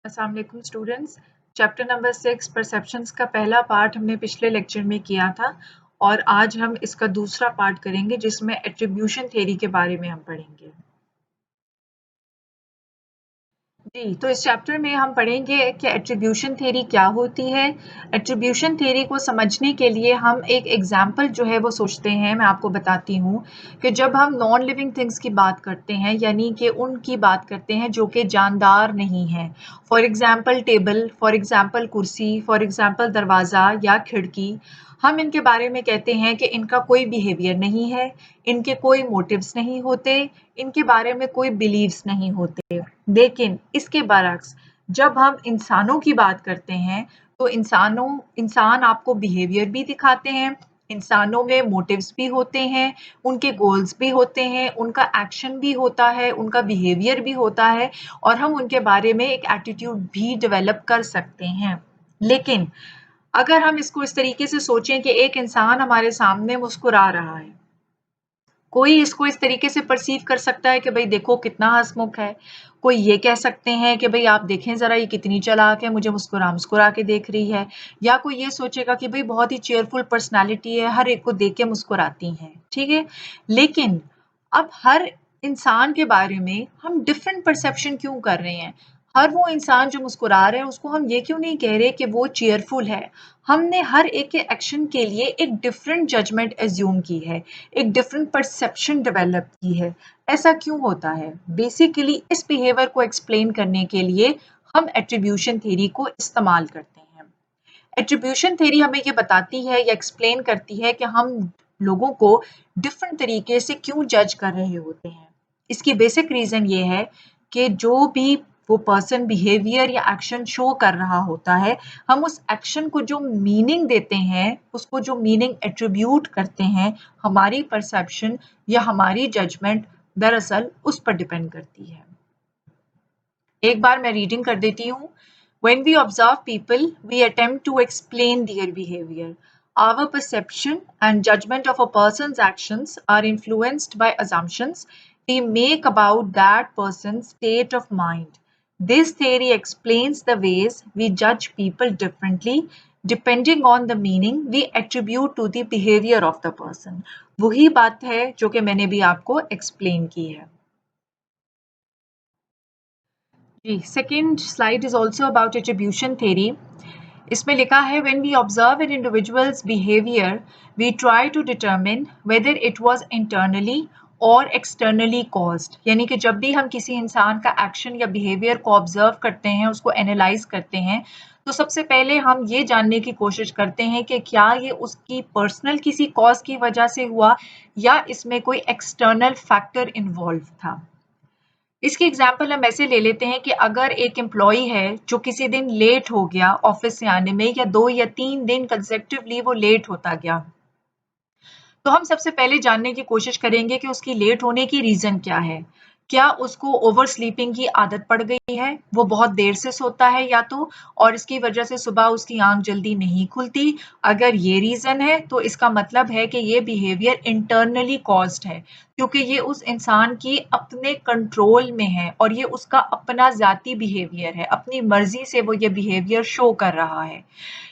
अस्सलाम वालेकुम students. Chapter number 6 perceptions का पहला पार्ट हमने पिछले लेक्चर में किया था और आज हम इसका दूसरा पार्ट करेंगे जिसमें एट्रीब्यूशन थ्योरी के बारे में हम पढ़ेंगे। जी, तो इस चैप्टर में हम पढ़ेंगे कि एट्रीब्यूशन थ्योरी क्या होती है। एट्रीब्यूशन थ्योरी को समझने के लिए हम एक एग्जाम्पल जो है वो सोचते हैं। मैं आपको बताती हूँ कि जब हम नॉन लिविंग थिंग्स की बात करते हैं यानी कि उनकी बात करते हैं जो कि जानदार नहीं है, for example table, for example कुर्सी, फॉर एग्जाम्पल दरवाज़ा या खिड़की, हम इनके बारे में कहते हैं कि इनका कोई बिहेवियर नहीं है, इनके कोई मोटिव्स नहीं होते, इनके बारे में कोई बिलीव्स नहीं होते। लेकिन इसके बरअक्स जब हम इंसानों की बात करते हैं तो इंसान आपको बिहेवियर भी दिखाते हैं, इंसानों में मोटिव्स भी होते हैं, उनके गोल्स भी होते हैं, उनका एक्शन भी होता है, उनका बिहेवियर भी होता है और हम उनके बारे में एक एटीट्यूड भी डेवलप कर सकते हैं। लेकिन अगर हम इसको इस तरीके से सोचें कि एक इंसान हमारे सामने मुस्कुरा रहा है, कोई इसको इस तरीके से परसीव कर सकता है कि भाई देखो कितना हंसमुख है। कोई ये कह सकते हैं कि भाई आप देखें ज़रा ये कितनी चालाक है, मुझे मुस्कुरा-मुस्कुरा के देख रही है। या कोई ये सोचेगा कि भाई बहुत ही चीयरफुल पर्सनैलिटी है, हर एक को देख के मुस्कुराती हैं, ठीक है? लेकिन अब हर इंसान के बारे में हम डिफरेंट परसेप्शन क्यों कर रहे हैं? हर वो इंसान जो मुस्कुरा रहा है उसको हम ये क्यों नहीं कह रहे कि वो चीयरफुल है? हमने हर एक के एक्शन के लिए एक डिफरेंट जजमेंट एज्यूम की है, एक डिफरेंट परसेप्शन डेवलप की है। ऐसा क्यों होता है? बेसिकली इस बिहेवियर को एक्सप्लेन करने के लिए हम एट्रीब्यूशन थ्योरी को इस्तेमाल करते हैं। एट्रीब्यूशन थ्योरी हमें ये बताती है या एक्सप्लेन करती है कि हम लोगों को डिफरेंट तरीके से क्यों जज कर रहे होते हैं। इसकी बेसिक रीज़न ये है कि जो भी वो पर्सन बिहेवियर या एक्शन शो कर रहा होता है, हम उस एक्शन को जो मीनिंग देते हैं, उसको जो मीनिंग एट्रीब्यूट करते हैं, हमारी परसेप्शन या हमारी जजमेंट दरअसल उस पर डिपेंड करती है। एक बार मैं रीडिंग कर देती हूँ। When we observe people, we attempt to explain their behavior. Our perception and judgment of a person's actions are influenced by assumptions we make about that person's state of mind. This theory explains the ways we judge people differently depending on the meaning we attribute to the behavior of the person. वही बात है जो कि मैंने भी आपको explain की है। जी, second slide is also about attribution theory. इसमें लिखा है when we observe an individual's behaviour we try to determine whether it was internally और एक्सटर्नली कॉज्ड। यानी कि जब भी हम किसी इंसान का एक्शन या बिहेवियर को ऑब्जर्व करते हैं, उसको एनालाइज करते हैं, तो सबसे पहले हम ये जानने की कोशिश करते हैं कि क्या ये उसकी पर्सनल किसी कॉज की वजह से हुआ या इसमें कोई एक्सटर्नल फैक्टर इन्वॉल्व था। इसकी एग्जाम्पल हम ऐसे ले लेते हैं कि अगर एक एम्प्लॉई है जो किसी दिन लेट हो गया ऑफिस से आने में या 2 या 3 दिन कंसेक्टिवली वो लेट होता गया, तो हम सबसे पहले जानने की कोशिश करेंगे कि उसकी लेट होने की रीज़न क्या है। क्या उसको ओवर स्लीपिंग की आदत पड़ गई है? वो बहुत देर से सोता है या तो और इसकी वजह से सुबह उसकी आँख जल्दी नहीं खुलती। अगर ये रीज़न है तो इसका मतलब है कि ये बिहेवियर इंटरनली कॉज़्ड है, क्योंकि ये उस इंसान की अपने कंट्रोल में है और ये उसका अपना ज़ाती बिहेवियर है, अपनी मर्ज़ी से वो ये बिहेवियर शो कर रहा है।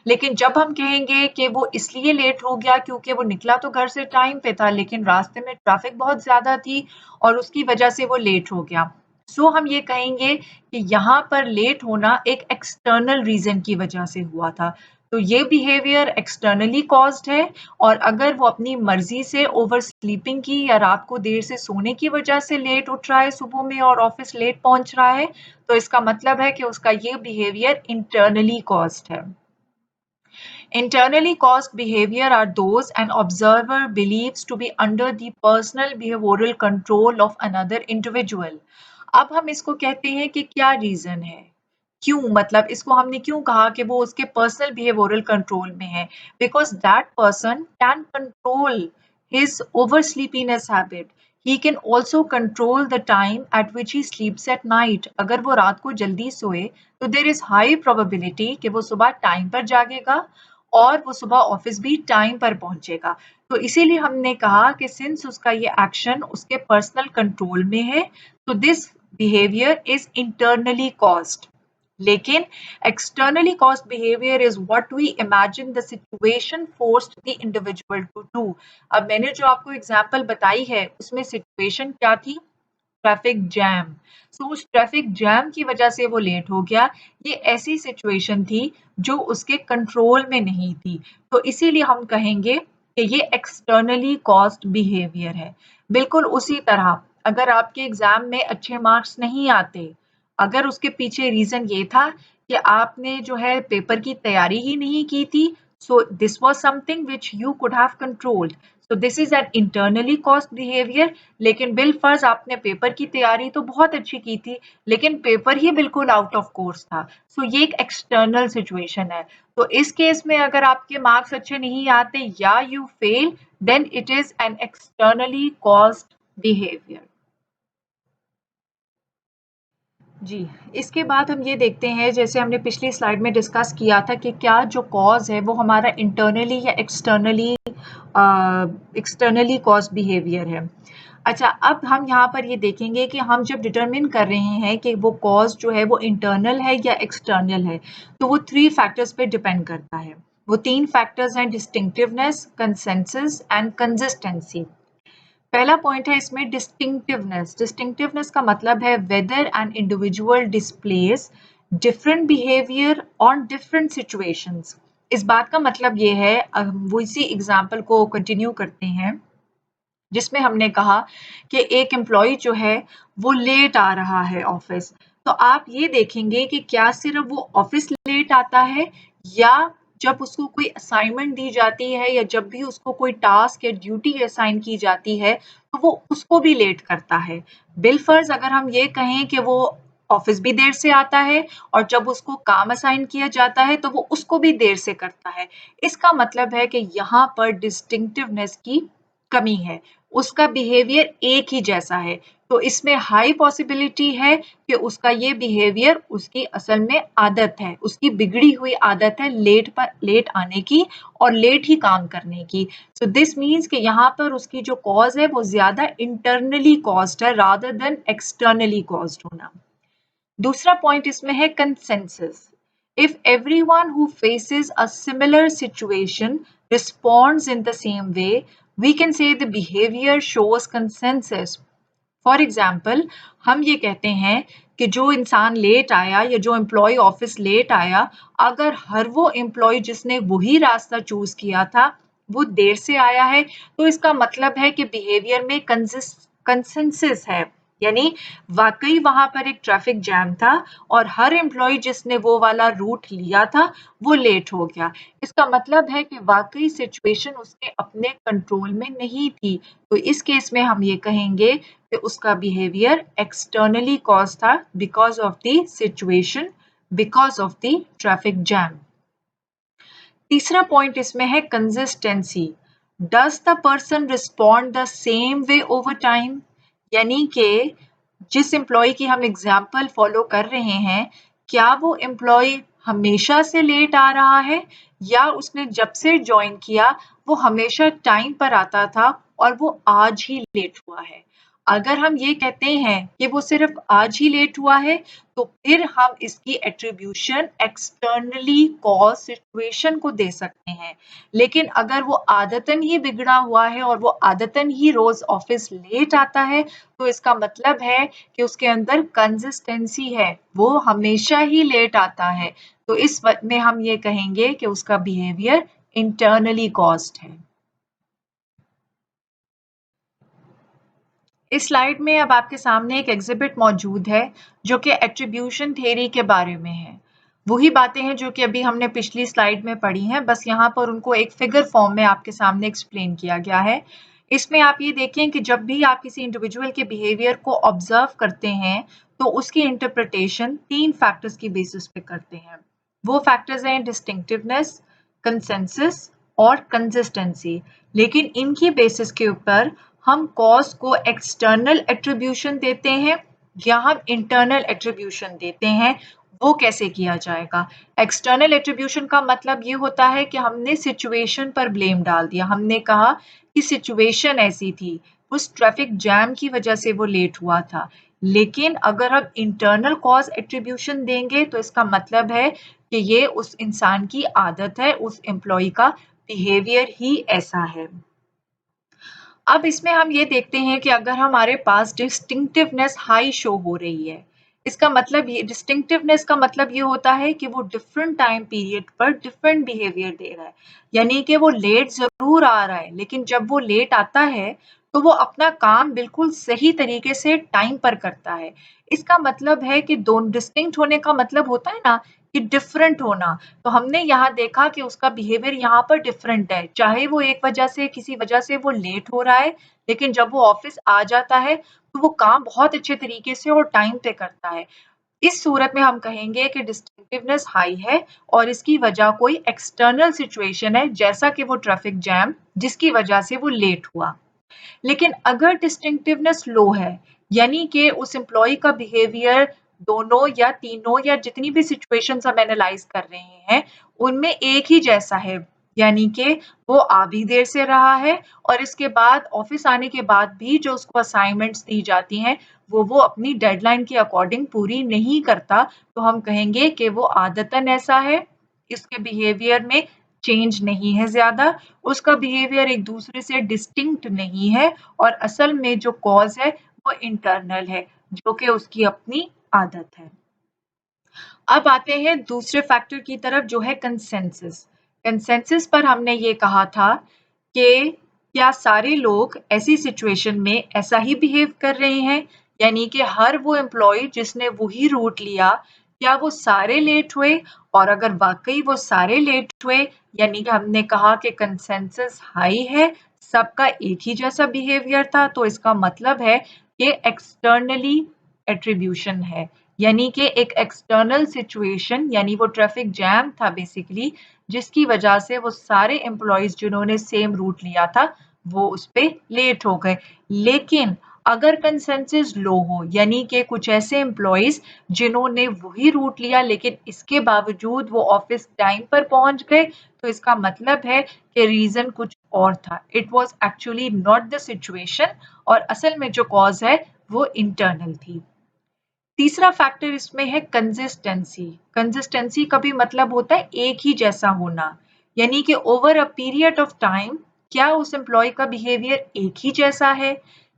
लेकिन जब हम कहेंगे कि वो इसलिए लेट हो गया क्योंकि वो निकला तो घर से टाइम पे था लेकिन रास्ते में ट्रैफिक बहुत ज़्यादा थी और उसकी वजह से वो लेट हो गया। सो हम ये कहेंगे कि यहाँ पर लेट होना एक एक्सटर्नल रीज़न की वजह से हुआ था। तो ये बिहेवियर एक्सटर्नली कॉज़्ड है और अगर वो अपनी मर्ज़ी से ओवर स्लीपिंग की या रात को देर से सोने की वजह से लेट उठ रहा है सुबह में और ऑफ़िस लेट पहुँच रहा है, तो इसका मतलब है कि उसका ये बिहेवियर इंटरनली कॉज़्ड है। Internally caused behavior are those an observer believes to be under the personal behavioral control of another individual. अब हम इसको कहते हैं कि क्या रीजन है, क्यों, मतलब इसको हमने क्यों कहा कि वो उसके पर्सनल बिहेवियरल कंट्रोल में है, because that person can control his oversleepiness habit. He can also control the time at which he sleeps at night. अगर वो रात को जल्दी सोए तो there is high probability कि वो सुबह टाइम पर जागेगा और वो सुबह ऑफिस भी टाइम पर पहुंचेगा। तो इसीलिए हमने कहा कि सिंस उसका ये एक्शन उसके पर्सनल कंट्रोल में है, तो this behaviour is internally caused. लेकिन externally caused behavior is what we imagine the situation forced the individual to do। अब मैंने जो आपको एग्जाम्पल बताई है उसमें सिचुएशन क्या थी? Traffic jam. सो उस ट्रैफिक जैम की वजह से वो लेट हो गया। ये ऐसी सिचुएशन थी जो उसके कंट्रोल में नहीं थी, तो इसीलिए हम कहेंगे कि ये एक्सटर्नली कॉज्ड बिहेवियर है। बिल्कुल उसी तरह अगर आपके एग्जाम में अच्छे मार्क्स नहीं आते, अगर उसके पीछे रीजन ये था कि आपने जो है पेपर की तैयारी ही नहीं की थी, so this was something which you could have controlled, so this is an internally caused behaviour. लेकिन बिलफर्ज आपने पेपर की तैयारी तो बहुत अच्छी की थी, लेकिन पेपर ही बिल्कुल आउट ऑफ कोर्स था, सो ये एक एक्सटर्नल सिचुएशन है। तो इस केस में अगर आपके मार्क्स अच्छे नहीं आते या you fail, then it is an externally caused behaviour. जी, इसके बाद हम ये देखते हैं, जैसे हमने पिछली स्लाइड में डिस्कस किया था कि क्या जो कॉज़ है वो हमारा इंटरनली या एक्सटर्नली कॉज्ड बिहेवियर है। अच्छा, अब हम यहाँ पर ये देखेंगे कि हम जब डिटरमिन कर रहे हैं कि वो कॉज़ जो है वो इंटरनल है या एक्सटर्नल है, तो वो 3 फैक्टर्स पे डिपेंड करता है। वो 3 फैक्टर्स हैं: डिस्टिंक्टिवनेस, कंसेंसस एंड कंसिस्टेंसी। पहला पॉइंट है इसमें डिस्टिंक्टिवनेस। डिस्टिंक्टिवनेस का मतलब है whether an individual displays different behaviour on different situations. इस बात का मतलब ये है, वो इसी एग्जाम्पल को कंटिन्यू करते हैं जिसमें हमने कहा कि एक एम्प्लॉय जो है वो लेट आ रहा है ऑफिस। तो आप ये देखेंगे कि क्या सिर्फ वो ऑफिस लेट आता है, या जब उसको कोई असाइनमेंट दी जाती है या जब भी उसको कोई टास्क या ड्यूटी असाइन की जाती है तो वो उसको भी लेट करता है। बिलफर्ज अगर हम ये कहें कि वो ऑफिस भी देर से आता है और जब उसको काम असाइन किया जाता है तो वो उसको भी देर से करता है। इसका मतलब है कि यहाँ पर डिस्टिंक्टिवनेस की कमी है, उसका बिहेवियर एक ही जैसा है। तो इसमें हाई पॉसिबिलिटी है कि उसका ये बिहेवियर उसकी असल में आदत है, उसकी बिगड़ी हुई आदत है लेट आने की और लेट ही काम करने की। सो दिस मीन्स कि यहाँ पर उसकी जो कॉज है वो ज्यादा इंटरनली कॉज्ड है रादर देन एक्सटर्नली कॉज्ड होना। दूसरा पॉइंट इसमें है consensus. If everyone who faces a similar situation responds in the same way, we can say the behavior shows consensus. For example हम ये कहते हैं कि जो इंसान लेट आया या जो एम्प्लॉय ऑफिस लेट आया, अगर हर वो एम्प्लॉय जिसने वही रास्ता चूज किया था वो देर से आया है, तो इसका मतलब है कि बिहेवियर में कंसेंसस है, यानी वाकई वहां पर एक ट्रैफिक जैम था और हर एम्प्लॉय जिसने वो वाला रूट लिया था वो लेट हो गया। इसका मतलब है कि वाकई सिचुएशन उसके अपने कंट्रोल में नहीं थी। तो इस केस में हम ये कहेंगे कि उसका बिहेवियर एक्सटर्नली कॉज था because of the situation, because of the traffic jam. तीसरा पॉइंट इसमें है consistency. Does the person respond the same way over time, यानी कि जिस एम्प्लॉय की हम एग्जाम्पल फॉलो कर रहे हैं, क्या वो एम्प्लॉय हमेशा से लेट आ रहा है या उसने जब से ज्वाइन किया वो हमेशा टाइम पर आता था और वो आज ही लेट हुआ है। अगर हम ये कहते हैं कि वो सिर्फ आज ही लेट हुआ है, तो फिर हम इसकी एट्रीब्यूशन एक्सटर्नली कॉज सिचुएशन को दे सकते हैं। लेकिन अगर वो आदतन ही बिगड़ा हुआ है और वो आदतन ही रोज ऑफिस लेट आता है, तो इसका मतलब है कि उसके अंदर कंसिस्टेंसी है, वो हमेशा ही लेट आता है। तो इस में हम ये कहेंगे कि उसका बिहेवियर इंटरनली कॉज्ड है। इस स्लाइड में अब आपके सामने एक एग्जिबिट मौजूद है जो कि एट्रीब्यूशन थ्योरी के बारे में है। वही बातें हैं जो कि अभी हमने पिछली स्लाइड में पढ़ी हैं, बस यहाँ पर उनको एक फिगर फॉर्म में आपके सामने एक्सप्लेन किया गया है। इसमें आप ये देखें कि जब भी आप किसी इंडिविजुअल के बिहेवियर को ऑब्जर्व करते हैं तो उसकी इंटरप्रिटेशन 3 फैक्टर्स की बेसिस पे करते हैं। वो फैक्टर्स हैं डिस्टिंक्टिवनेस, कंसेंसस और कंसिस्टेंसी। लेकिन इनकी बेसिस के ऊपर हम कॉज को एक्सटर्नल एट्रीब्यूशन देते हैं या हम इंटरनल एट्रीब्यूशन देते हैं। वो कैसे किया जाएगा? एक्सटर्नल एट्रीब्यूशन का मतलब ये होता है कि हमने सिचुएशन पर ब्लेम डाल दिया। हमने कहा कि सिचुएशन ऐसी थी, उस ट्रैफिक जैम की वजह से वो लेट हुआ था। लेकिन अगर हम इंटरनल कॉज एट्रीब्यूशन देंगे तो इसका मतलब है कि ये उस इंसान की आदत है, उस एम्प्लॉय का बिहेवियर ही ऐसा है। अब इसमें हम ये देखते हैं कि अगर हमारे पास डिस्टिंक्टिवनेस हाई शो हो रही है, इसका मतलब ये डिस्टिंक्टिवनेस का मतलब ये होता है कि वो डिफरेंट टाइम पीरियड पर डिफरेंट बिहेवियर दे रहा है। यानी कि वो लेट ज़रूर आ रहा है, लेकिन जब वो लेट आता है, तो वो अपना काम बिल्कुल सही तरीके से टाइम पर करता है। इसका मतलब है कि दोनों डिस्टिंक्ट होने का मतलब होता है ना कि डिफरेंट होना। तो हमने यहाँ देखा कि उसका बिहेवियर यहाँ पर डिफरेंट है। चाहे वो एक वजह से किसी वजह से वो लेट हो रहा है, लेकिन जब वो ऑफ़िस आ जाता है, तो वो काम बहुत अच्छे तरीके से और टाइम पे करता है। इस सूरत में हम कहेंगे कि डिस्टिंक्टिवनेस हाई है और इसकी वजह कोई एक्सटर्नल सिचुएशन है, जैसा कि वो ट्रैफिक जैम, जिसकी वजह से वो लेट हुआ। लेकिन अगर डिस्टिंक्टिवनेस लो है, यानी कि उस एम्प्लॉयी का बिहेवियर दोनों या तीनों या जितनी भी सिचुएशंस हम एनालाइज़ कर रहे हैं, उनमें एक ही जैसा है। यानी कि वो आ भी देर से रहा है और इसके बाद ऑफ़िस आने के बाद भी जो उसको असाइनमेंट्स दी जाती हैं, वो अपनी डेडलाइन के अकॉर्डिंग पूरी नहीं करता, तो हम कहेंगे कि वो आदतन ऐसा है, इसके बिहेवियर में चेंज नहीं है ज़्यादा, उसका बिहेवियर एक दूसरे से डिस्टिंक्ट नहीं है और असल में जो कॉज़ है वो इंटरनल है, जो कि उसकी अपनी आदत है। अब आते हैं दूसरे फैक्टर की तरफ जो है कंसेंसस। कंसेंसस पर हमने ये कहा था कि क्या सारे लोग ऐसी सिचुएशन में ऐसा ही बिहेव कर रहे हैं? यानी कि हर वो एम्प्लॉयी जिसने वही रूट लिया, क्या वो सारे लेट हुए? और अगर वाक़ई वो सारे लेट हुए, यानी कि हमने कहा कि कंसेंसस हाई है, सबका एक ही जैसा बिहेवियर था, तो इसका मतलब है कि एक्सटर्नली एट्रिब्यूशन है। यानी कि एक एक्सटर्नल सिचुएशन यानी वो ट्रैफिक जैम था बेसिकली जिसकी वजह से वो सारे एम्प्लॉइज़ जिन्होंने सेम रूट लिया था, वो उस पे लेट हो गए। लेकिन अगर कंसेंसस लो हो यानी कि कुछ ऐसे एम्प्लॉइज़ जिन्होंने वही रूट लिया लेकिन इसके बावजूद वो ऑफ़िस टाइम पर पहुँच गए, तो इसका मतलब है कि रीज़न कुछ और था। It was actually not the situation और असल में जो कॉज़ है, वो इंटरनल थी। तीसरा फैक्टर इसमें है कंसिस्टेंसी। कंसिस्टेंसी का भी मतलब होता है एक ही जैसा होना। यानी कि over a period of time क्या उस एम्प्लॉयी का बिहेवियर एक ही जैसा है?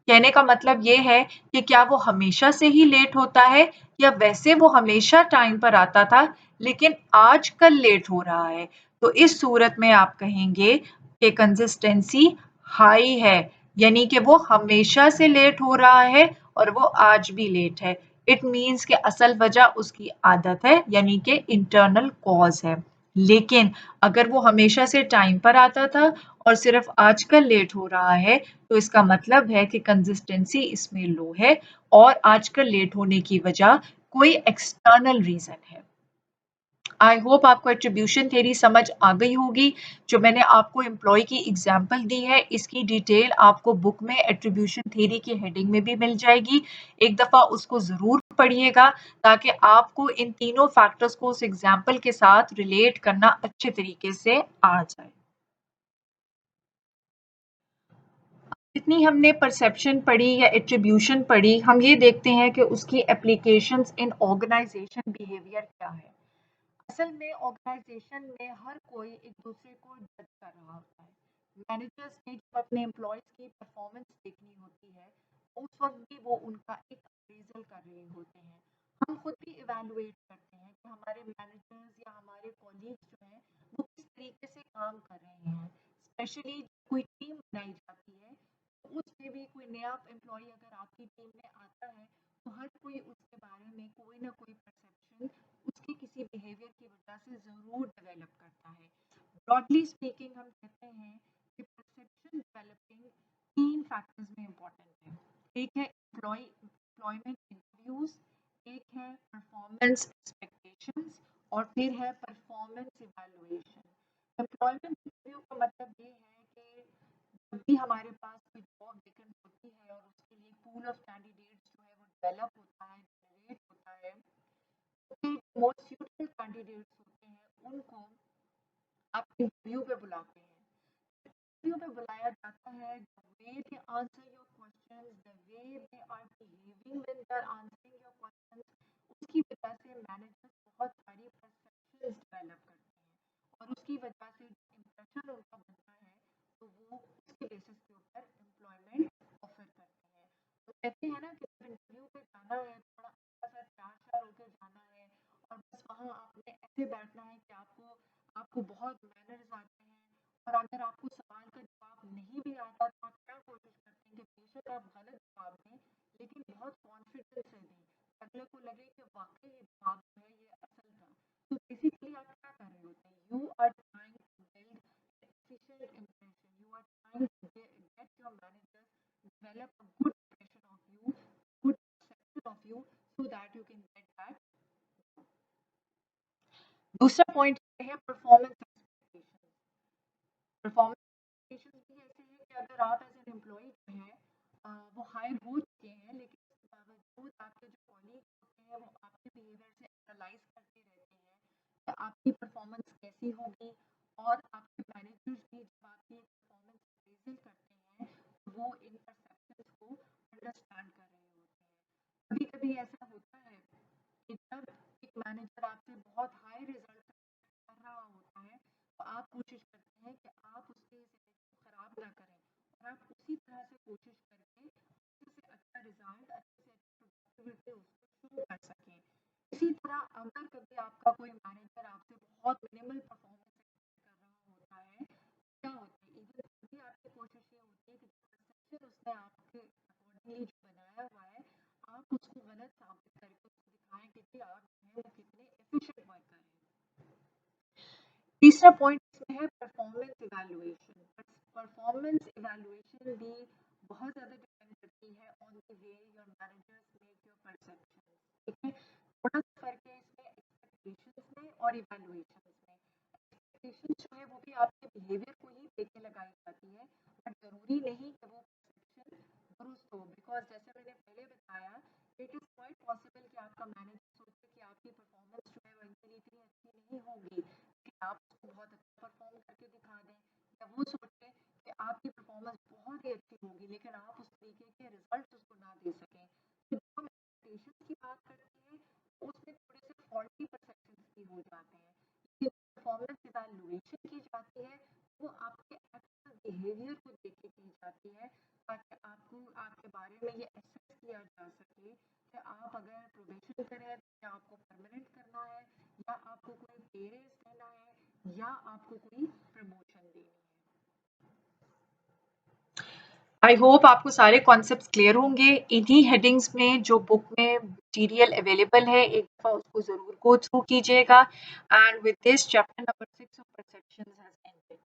कहने का मतलब ये है कि क्या वो हमेशा से ही लेट होता है या वैसे वो हमेशा टाइम पर आता था लेकिन आजकल लेट हो रहा है? तो इस सूरत में आप कहेंगे कि कंसिस्टेंसी हाई है, यानी कि वो हमेशा से लेट हो रहा है और वो आज भी लेट है। इट मीन्स कि असल वजह उसकी आदत है यानी कि इंटरनल कॉज है। लेकिन अगर वो हमेशा से टाइम पर आता था और सिर्फ आजकल लेट हो रहा है, तो इसका मतलब है कि कंसिस्टेंसी इसमें लो है और आजकल लेट होने की वजह कोई एक्सटर्नल रीज़न है। आई होप आपको एट्रीब्यूशन थ्योरी समझ आ गई होगी। जो मैंने आपको एम्प्लॉयी की एग्ज़ाम्पल दी है, इसकी डिटेल आपको बुक में एट्रीब्यूशन थ्योरी की हेडिंग में भी मिल जाएगी। एक दफ़ा उसको ज़रूर पढ़िएगा ताकि आपको इन तीनों फैक्टर्स को उस एग्ज़ाम्पल के साथ रिलेट करना अच्छे तरीके से आ जाए। जितनी हमने परसेप्शन पढ़ी या एट्रीब्यूशन पढ़ी, हम ये देखते हैं कि उसकी एप्लीकेशंस इन ऑर्गेनाइज़ेशन बिहेवियर क्या है। असल में ऑर्गेनाइजेशन में हर कोई एक दूसरे को जज कर रहा होता है। मैनेजर्स ने जब अपने एम्प्लॉयज की परफॉर्मेंस देखनी होती है, उस वक्त भी वो उनका एक अप्रेजल कर रहे होते हैं। हम खुद भी इवैल्यूएट करते हैं कि हमारे मैनेजर्स या हमारे कॉलीग्स जो हैं वो किस तरीके से काम कर रहे हैं। स्पेशली कोई टीम बनाई जाती है, तो उसमें भी कोई नया एम्प्लॉय अगर आपकी टीम में आता है, तो हर कोई उसके बारे में कोई ना कोई परसेप्शन उसके किसी बिहेवियर की वजह से ज़रूर डेवलप करता है। ब्रॉडली स्पीकिंग हम कहते हैं कि परसेप्शन डेवलपिंग 3 फैक्टर्स में इम्पोर्टेंट है। एक है एम्प्लॉयमेंट इंटरव्यूज़, एक है परफॉर्मेंस एक्सपेक्टेशंस और फिर है परफॉर्मेंस इवैल्यूएशन। एम्प्लॉयमेंट इंटरव्यू का मतलब ये है कि जब भी हमारे पास कोई जॉब वैकेंट होती है और उसके लिए पूल ऑफ कैंडिडेट्स जो है वो डेवलप होता है, जनरेट होता है, मोस्ट suitable कैंडिडेट्स होते हैं उनको आप इंटरव्यू पे बुलाते हैं। इंटरव्यू पे बुलाया जाता है way they answer your question questions, the way they are behaving when they are answering your questions, उसकी वजह से मैनेजर्स बहुत सारी परसेप्शंस डेवलप करते हैं और उसकी वजह से जो इम्प्रेशन उनका बनता है तो वो उसके बेसिस के ऊपर एम्प्लॉयमेंट ऑफर करते हैं। तो कहते हैं ना कि जब इंटरव्यू पे जाना है थोड़ा अच्छा सा तैयार श्यार होकर जाना है और बस वहाँ आपने ऐसे बैठना है कि आपको आपको बहुत मैनर्स आते हैं और अगर आपको सवाल का जवाब नहीं भी आता तो आप क्या कोशिश करते हैं कि बेशक आप गलत जवाब दें लेकिन बहुत कॉन्फिडेंस से दें, अगले को लगे कि वाकई ये जवाब जो है ये असल था। तो बेसिकली आप क्या कर रहे होते हैं, you are trying to build efficient impression, you are trying to get your managers develop a good impression of you, good perception of you so that you can get that। दूसरा point है performance expectation. Performance expectations भी ऐसे हैं कि अगर आप as an employ जो है वो हायर हो चुके हैं लेकिन उसके बावजूद आपके जो कॉलीग होते हैं वो आपके बिहेवियर से एनालाइज करते रहते हैं कि आपकी परफॉर्मेंस कैसी होगी और आपके मैनेजर्स भी जब आपकी परफॉर्मेंस अप्रेजल करते हैं तो वो इन परसेप्शंस को अंडरस्टैंड कर रहे होते हैं। कभी कभी ऐसा होता है कि जब एक मैनेजर आपसे बहुत हाई रिजल्ट कर रहा होता है तो आप कोशिश करते हैं कि आप उसके इस इमेज को खराब ना करें और आप उसी तरह से कोशिश करके अच्छे से अच्छा रिजल्ट अच्छे से अच्छी प्रोडक्टिविटी उसको शुरू कर सकें। इसी तरह अगर कभी आपका कोई मैनेजर आपसे बहुत मिनिमल परफॉर्मेंस एक्सपेक्ट कर रहा होता है क्या होता है इवन तभी आपकी कोशिश ये होती है कि जो परसेप्शन उसने आपके अकॉर्डिंगली जो बनाया हुआ है आप उसको गलत साबित करके उसको दिखाएं कि आप जो है वो कितने एफिशिएंट वर्कर हैं। तीसरा पॉइंट इसमें है परफॉर्मेंस इवैल्यूएशन। परफॉर्मेंस इवैल्यूएशन भी बहुत ज़्यादा डिपेंड करती है on the way your managers make your perception. ठीक है, थोड़ा सा फर्क है इसमें एक्सपेक्टेशंस में और इवैल्यूएशंस में। एक्सपेक्टेशंस जो है वो भी आपके बिहेवियर को ही देख के लगाई जाती है बट ज़रूरी नहीं कि वो परसेप्शन दुरुस्त हो बिकॉज जैसे मैंने पहले बताया इट इज़ क्वाइट पॉसिबल कि आपका मैनेजर सोचे कि आपकी परफॉर्मेंस जो है वो इनके लिए इतनी अच्छी नहीं होगी कि आप उसको बहुत अच्छा परफॉर्म करके दिखा दें या वो सोचे कि आपकी परफॉर्मेंस बहुत ही अच्छी होगी लेकिन आप उस तरीके के रिजल्ट उसको ना दे सकें। तो जब हम एक्सपेक्टेशंस की बात करते हैं तो उसमें थोड़े से फॉल्टी परसेप्शंस भी हो जाते हैं लेकिन परफॉर्मेंस इवैल्यूएशन की जाती है वो आपके एक्चुअल बिहेवियर को देख के की जाती है ताकि आपको आपके बारे में ये एसेस किया जा सके कि आप अगर प्रोबेशन पर है तो क्या आपको परमानेंट करना है या आपको कोई पे रेज़ देना है या आपको कोई प्रमोशन देनी है। आई होप आपको सारे कॉन्सेप्ट्स क्लियर होंगे। इन्हीं हेडिंग्स में जो बुक में मटीरियल अवेलेबल है एक दफ़ा उसको ज़रूर गो थ्रू कीजिएगा and with this chapter number 6 of perceptions has ended.